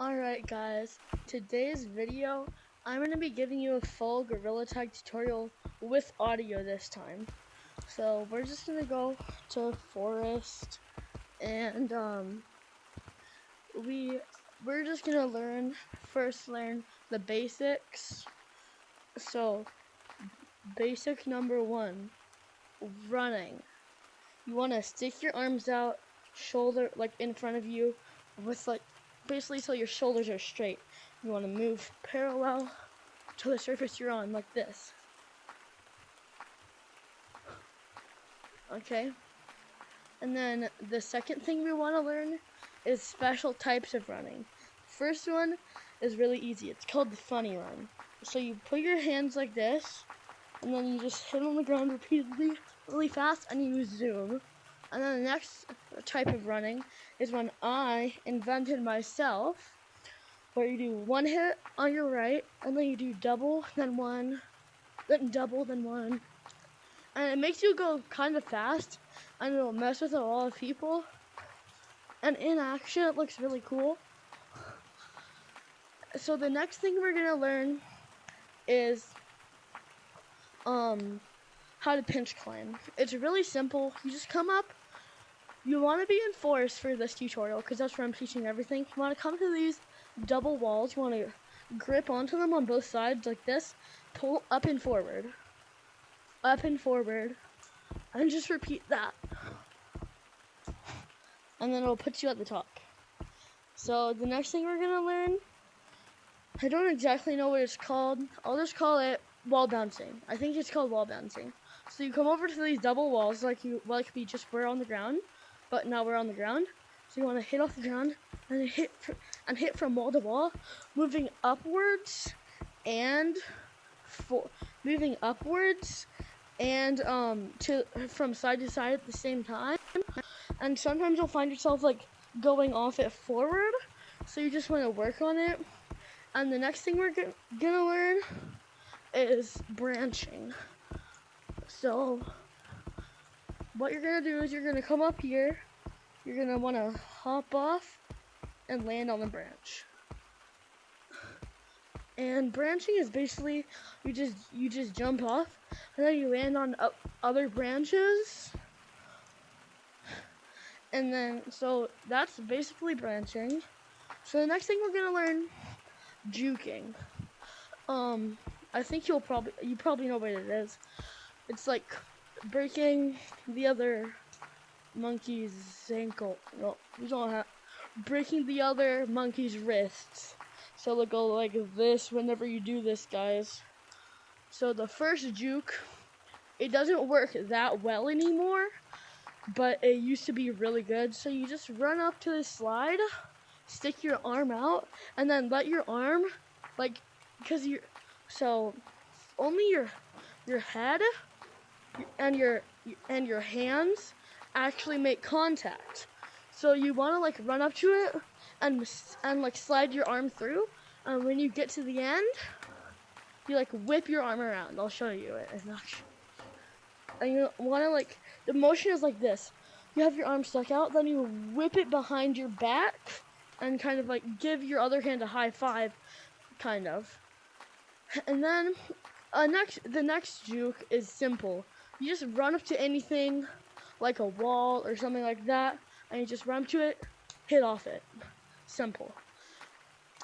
Alright guys, today's video, I'm going to be giving you a full Gorilla Tag tutorial with audio this time. So we're just going to go to Forest and we're just going to first learn the basics. So basic number 1, running. You want to stick your arms out, shoulder like in front of you with basically so your shoulders are straight. You want to move parallel to the surface you're on, like this. Okay? And then the second thing we want to learn is special types of running. First one is really easy. It's called the funny run. So you put your hands like this, and then you just hit on the ground repeatedly, really fast, and you zoom. And then the next type of running is one I invented myself, where you do one hit on your right, and then you do double, then one, then double, then one. And it makes you go kind of fast, and it'll mess with a lot of people. And in action, it looks really cool. So the next thing we're going to learn is how to pinch climb. It's really simple. You just come up. You want to be in forest for this tutorial because that's where I'm teaching everything. You want to come to these double walls. You want to grip onto them on both sides like this. Pull up and forward. Up and forward. And just repeat that. And then it'll put you at the top. So the next thing we're going to learn, I don't exactly know what it's called. I'll just call it wall bouncing. I think it's called wall bouncing. So you come over to these double walls like we just were on the ground. But now we're on the ground, so you want to hit off the ground and hit from wall to wall, moving upwards and from side to side at the same time. And sometimes you'll find yourself like going off it forward, so you just want to work on it. And the next thing we're gonna learn is branching. So what you're going to do is you're going to come up here, you're going to want to hop off and land on the branch. And branching is basically, you just jump off, and then you land on other branches. And then, so that's basically branching. So the next thing we're going to learn, juking. I think you probably know what it is. It's like breaking the other monkey's ankle. No, you don't have. Breaking the other monkey's wrists. So they'll go like this whenever you do this, guys. So the first juke, it doesn't work that well anymore, but it used to be really good. So you just run up to the slide, stick your arm out, and then let your arm, so only your head and your hands actually make contact. So you want to like run up to it and like slide your arm through, and when you get to the end, you like whip your arm around. I'll show you it in action. And you want to like, the motion is like this. You have your arm stuck out, then you whip it behind your back and kind of like give your other hand a high five, kind of. And then the next juke is simple. You just run up to anything, like a wall or something like that, and you just run up to it, hit off it. Simple.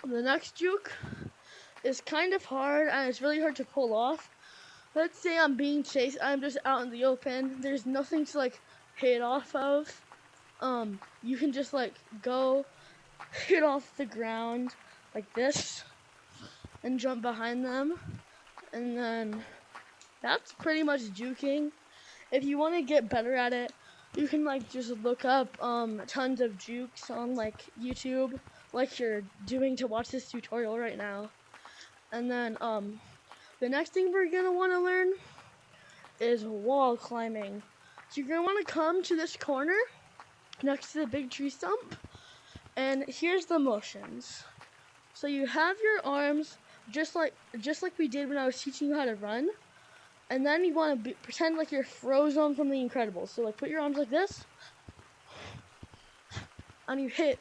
The next juke is kind of hard, and it's really hard to pull off. Let's say I'm being chased, I'm just out in the open, there's nothing to like hit off of. You can just like go hit off the ground like this and jump behind them, and then that's pretty much juking. If you want to get better at it, you can like just look up tons of jukes on like YouTube, like you're doing to watch this tutorial right now. And then the next thing we're gonna want to learn is wall climbing. So you're gonna want to come to this corner next to the big tree stump, and here's the motions. So you have your arms just like we did when I was teaching you how to run. And then you want to pretend like you're Frozone from The Incredibles. So like put your arms like this, and you hit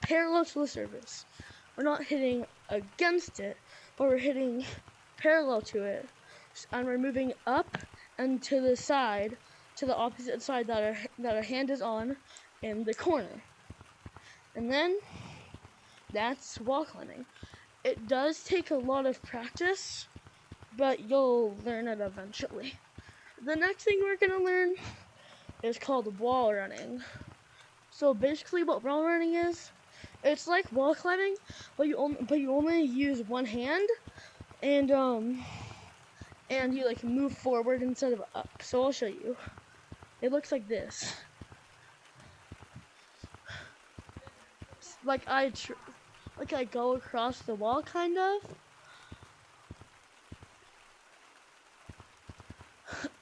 parallel to the surface. we're not hitting against it, but we're hitting parallel to it, and we're moving up and to the side, to the opposite side that our hand is on in the corner. And then that's wall climbing. It does take a lot of practice, but you'll learn it eventually. The next thing we're gonna learn is called wall running. So basically what wall running is, it's like wall climbing, but you only use one hand, and you like move forward instead of up. So I'll show you. It looks like this. Like I go across the wall, kind of.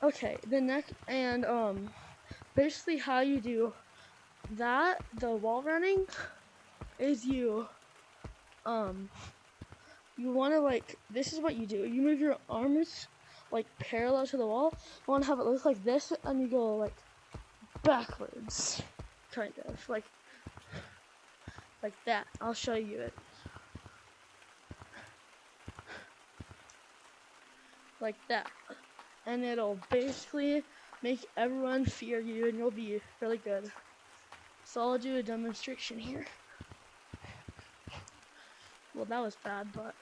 Okay, the next, and basically how you do that, the wall running, is you wanna like, this is what you do. You move your arms like parallel to the wall. You wanna have it look like this, and you go like backwards, kind of like that. I'll show you it. Like that. And it'll basically make everyone fear you, and you'll be really good. So I'll do a demonstration here. Well, that was bad, but...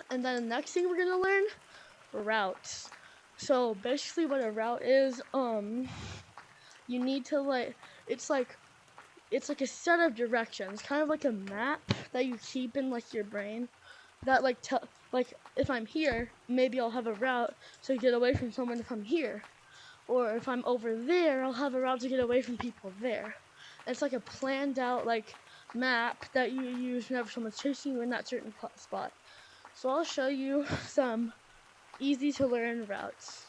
And then the next thing we're gonna learn, routes. So basically what a route is, you need to like, it's like a set of directions, kind of like a map that you keep in like your brain, that like if I'm here, maybe I'll have a route to get away from someone to come here, or if I'm over there, I'll have a route to get away from people there. It's like a planned out like map that you use whenever someone's chasing you in that certain spot. So I'll show you some easy to learn routes.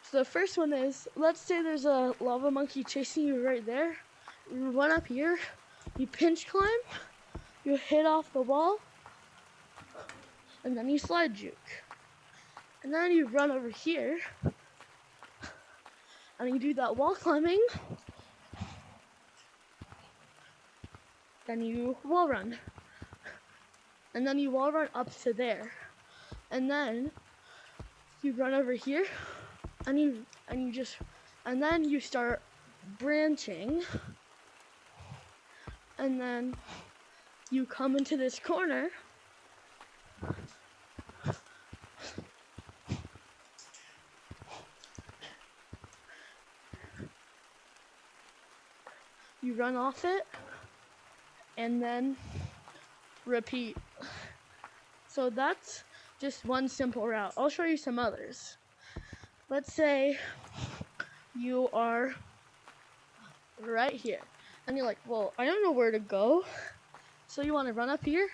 So the first one is, let's say there's a lava monkey chasing you right there. You run up here, you pinch climb, you hit off the wall, and then you slide juke. And then you run over here, and you do that wall climbing, then you wall run. And then you wall run up to there. And then you run over here, and then you start branching. And then you come into this corner, you run off it, and then repeat. So that's just one simple route. I'll show you some others. Let's say you are right here, and you're like, well, I don't know where to go. So you want to run up here,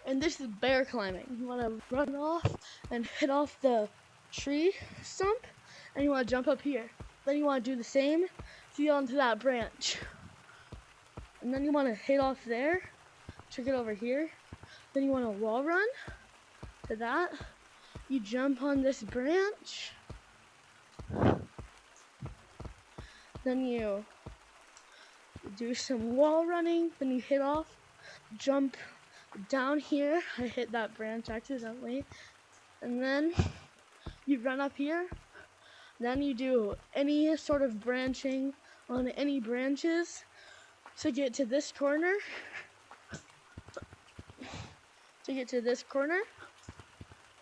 and this is bear climbing. You want to run off and hit off the tree stump, and you want to jump up here. Then you want to do the same to get onto that branch. And then you want to hit off there to get over here. Then you want to wall run to that. You jump on this branch. Then you do some wall running. Then you hit off, jump down here. I hit that branch accidentally. And then you run up here. Then you do any sort of branching on any branches to get to this corner.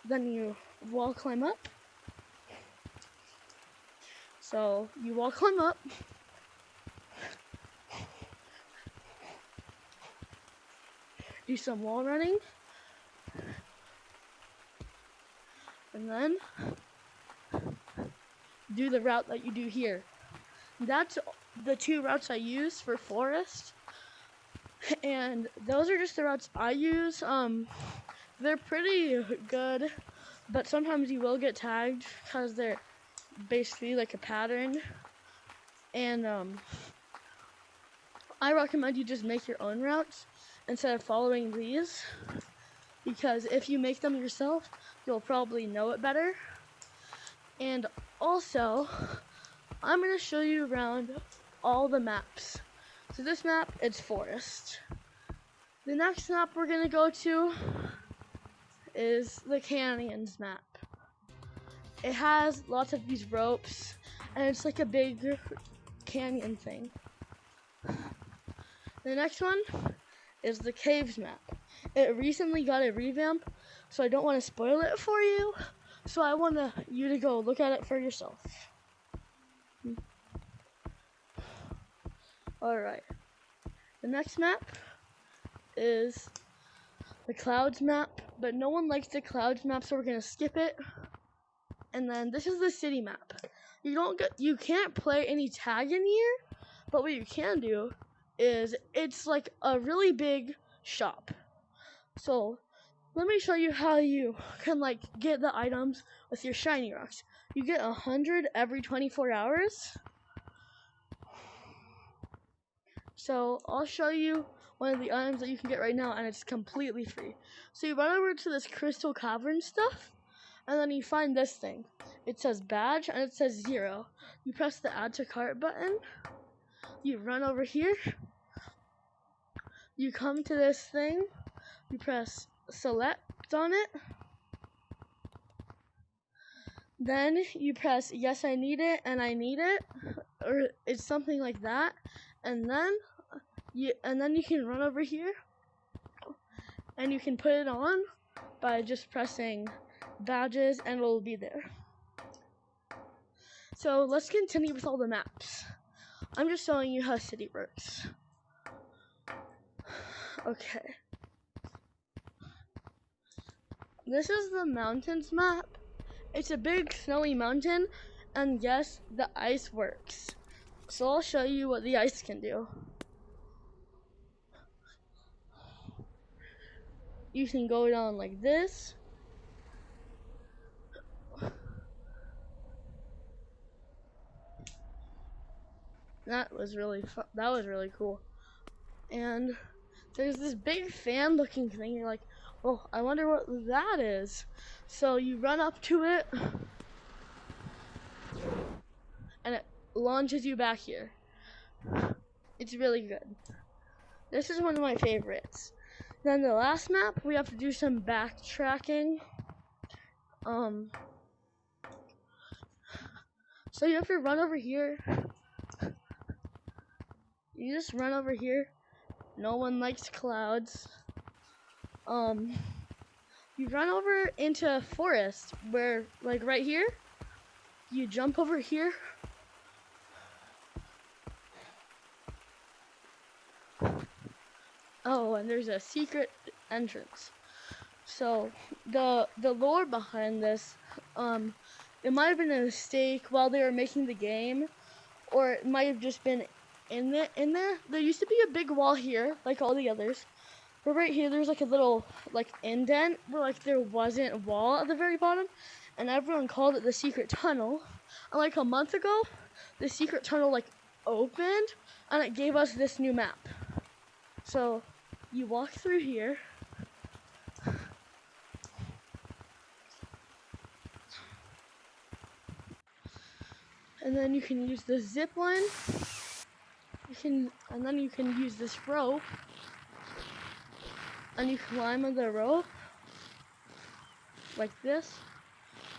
Then you wall climb up. So you wall climb up. Do some wall running. And then do the route that you do here. That's the two routes I use for forest. And those are just the routes I use. They're pretty good, but sometimes you will get tagged because they're basically like a pattern. And I recommend you just make your own routes instead of following these, because if you make them yourself, you'll probably know it better. And also, I'm going to show you around all the maps. So this map, it's forest. The next map we're gonna go to is the canyons map. It has lots of these ropes, and it's like a big canyon thing. The next one is the caves map. It recently got a revamp, so I don't want to spoil it for you. So I want you to go look at it for yourself. Alright. The next map is the clouds map, but no one likes the clouds map, so we're gonna skip it. And then this is the city map. You can't play any tag in here, but what you can do is it's like a really big shop. So let me show you how you can like get the items with your shiny rocks. You get 100 every 24 hours. So I'll show you one of the items that you can get right now, and it's completely free. So you run over to this crystal cavern stuff, and then you find this thing. It says badge and it says 0. You press the add to cart button. You run over here. You come to this thing. You press select on it. Then you press yes, I need it, and I need it, or it's something like that. And then you can run over here, and you can put it on by just pressing badges, and it'll be there. So let's continue with all the maps. I'm just showing you how city works. Okay. This is the mountains map. It's a big snowy mountain, and yes, the ice works. So I'll show you what the ice can do. You can go down like this. That was really cool. And there's this big fan looking thing. You're like, oh, I wonder what that is. So you run up to it, and it launches you back here. It's really good. This is one of my favorites. Then the last map, we have to do some backtracking. So you have to run over here. You just run over here. No one likes clouds. You run over into a forest where, like right here, you jump over here. Oh, and there's a secret entrance. So the lore behind this, it might have been a mistake while they were making the game, or it might have just been in there. There used to be a big wall here, like all the others. But right here, there's like a little like indent where like there wasn't a wall at the very bottom, and everyone called it the secret tunnel. And like a month ago, the secret tunnel like opened, and it gave us this new map. So you walk through here. And then you can use the zip line. And then you can use this rope. And you climb on the rope like this.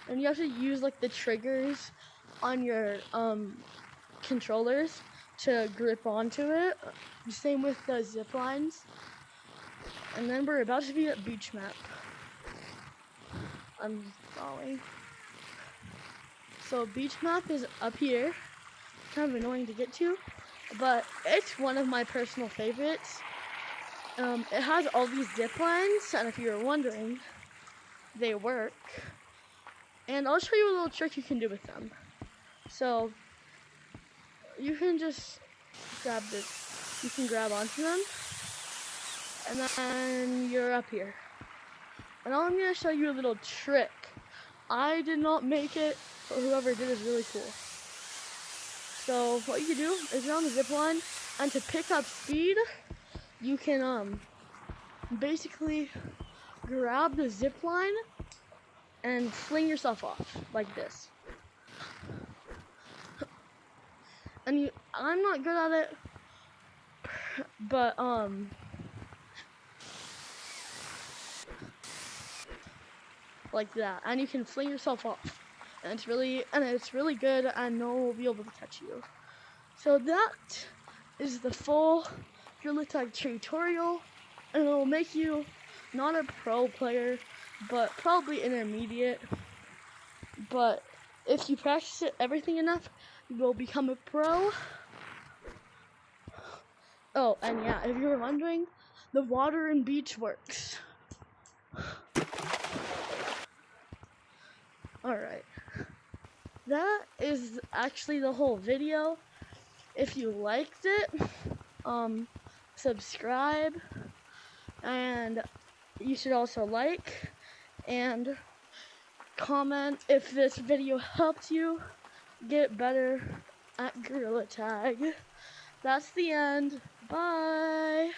And you have to use like the triggers on your controllers to grip onto it. Same with the zip lines. And then we're about to be at beach map. I'm falling. So beach map is up here. Kind of annoying to get to, but it's one of my personal favorites. It has all these zip lines, and if you're wondering, they work. And I'll show you a little trick you can do with them. So you can just grab this. You can grab onto them, and then you're up here. And now I'm gonna show you a little trick. I did not make it, but whoever did is really cool. So what you can do is you're on the zip line, and to pick up speed, you can basically grab the zip line and fling yourself off like this. And I'm not good at it, but like that, and you can fling yourself off, and it's really good, and no one will be able to catch you. So that is the full Gorilla Tag tutorial, and it will make you not a pro player, but probably intermediate. But if you practice it everything enough, you will become a pro. Oh, and yeah, if you were wondering, the water and beach works. Alright. That is actually the whole video. If you liked it, subscribe, and you should also like and comment if this video helped you get better at Gorilla Tag. That's the end. Bye.